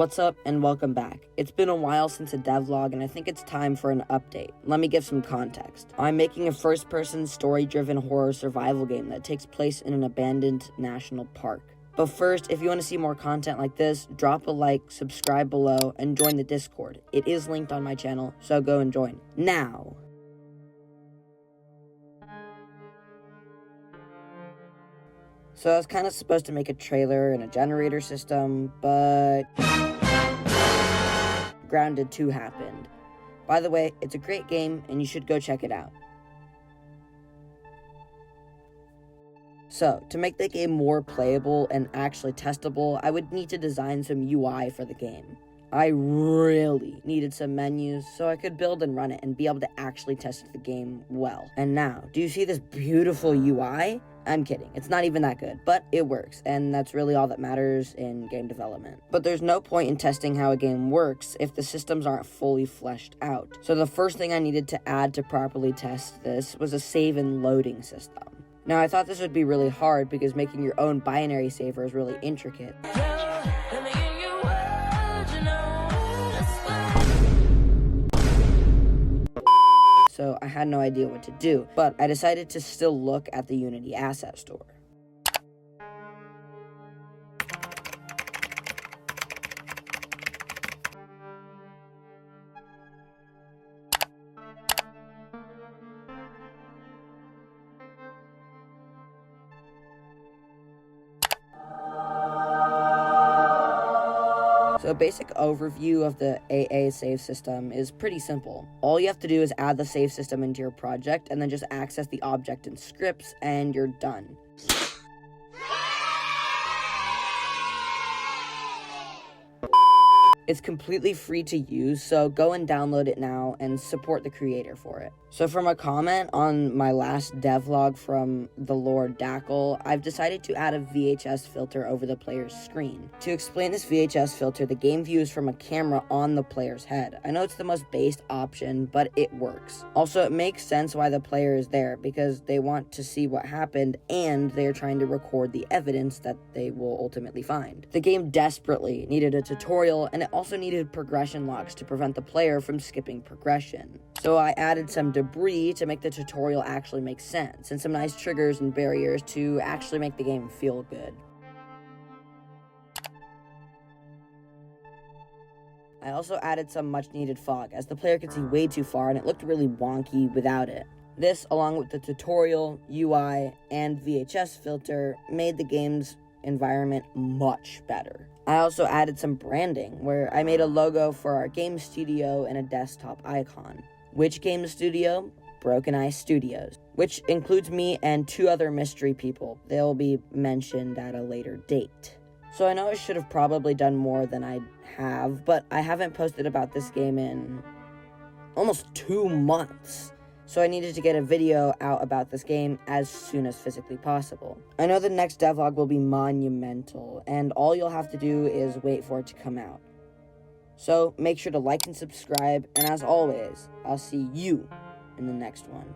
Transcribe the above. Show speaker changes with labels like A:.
A: What's up and welcome back. It's been a while since a devlog and I think it's time for an update. Let me give some context. I'm making a first-person story-driven horror survival game that takes place in an abandoned national park. But first, if you want to see more content like this, drop a like, subscribe below, and join the Discord. It is linked on my channel, so go and join. Now! So I was kind of supposed to make a trailer and a generator system, but Grounded 2 happened. By the way, it's a great game and you should go check it out. So, to make the game more playable and actually testable, I would need to design some UI for the game. I really needed some menus so I could build and run it and be able to actually test the game well. And now, do you see this beautiful UI? I'm kidding, it's not even that good, but it works, and that's really all that matters in game development. But there's no point in testing how a game works if the systems aren't fully fleshed out. So the first thing I needed to add to properly test this was a save and loading system. Now I thought this would be really hard because making your own binary saver is really intricate. So I had no idea what to do, but I decided to still look at the Unity Asset Store. So a basic overview of the AA save system is pretty simple. All you have to do is add the save system into your project and then just access the object in scripts and you're done. It's completely free to use, so go and download it now and support the creator for it. So from a comment on my last devlog from the Lord Dackle, I've decided to add a VHS filter over the player's screen. To explain this VHS filter, the game views from a camera on the player's head. I know it's the most based option, but it works. Also, it makes sense why the player is there, because they want to see what happened and they're trying to record the evidence that they will ultimately find. The game desperately needed a tutorial, and it also needed progression logs to prevent the player from skipping progression. So I added some debris to make the tutorial actually make sense, and some nice triggers and barriers to actually make the game feel good. I also added some much needed fog, as the player could see way too far and it looked really wonky without it. This, along with the tutorial, UI, and VHS filter, made the game's environment much better. I also added some branding, where I made a logo for our game studio and a desktop icon. Which game studio? Broken Eye Studios, which includes me and 2 other mystery people. They'll be mentioned at a later date. So I know I should have probably done more than I have, but I haven't posted about this game in almost 2 months. So I needed to get a video out about this game as soon as physically possible. I know the next devlog will be monumental, and all you'll have to do is wait for it to come out. So make sure to like and subscribe, and as always, I'll see you in the next one.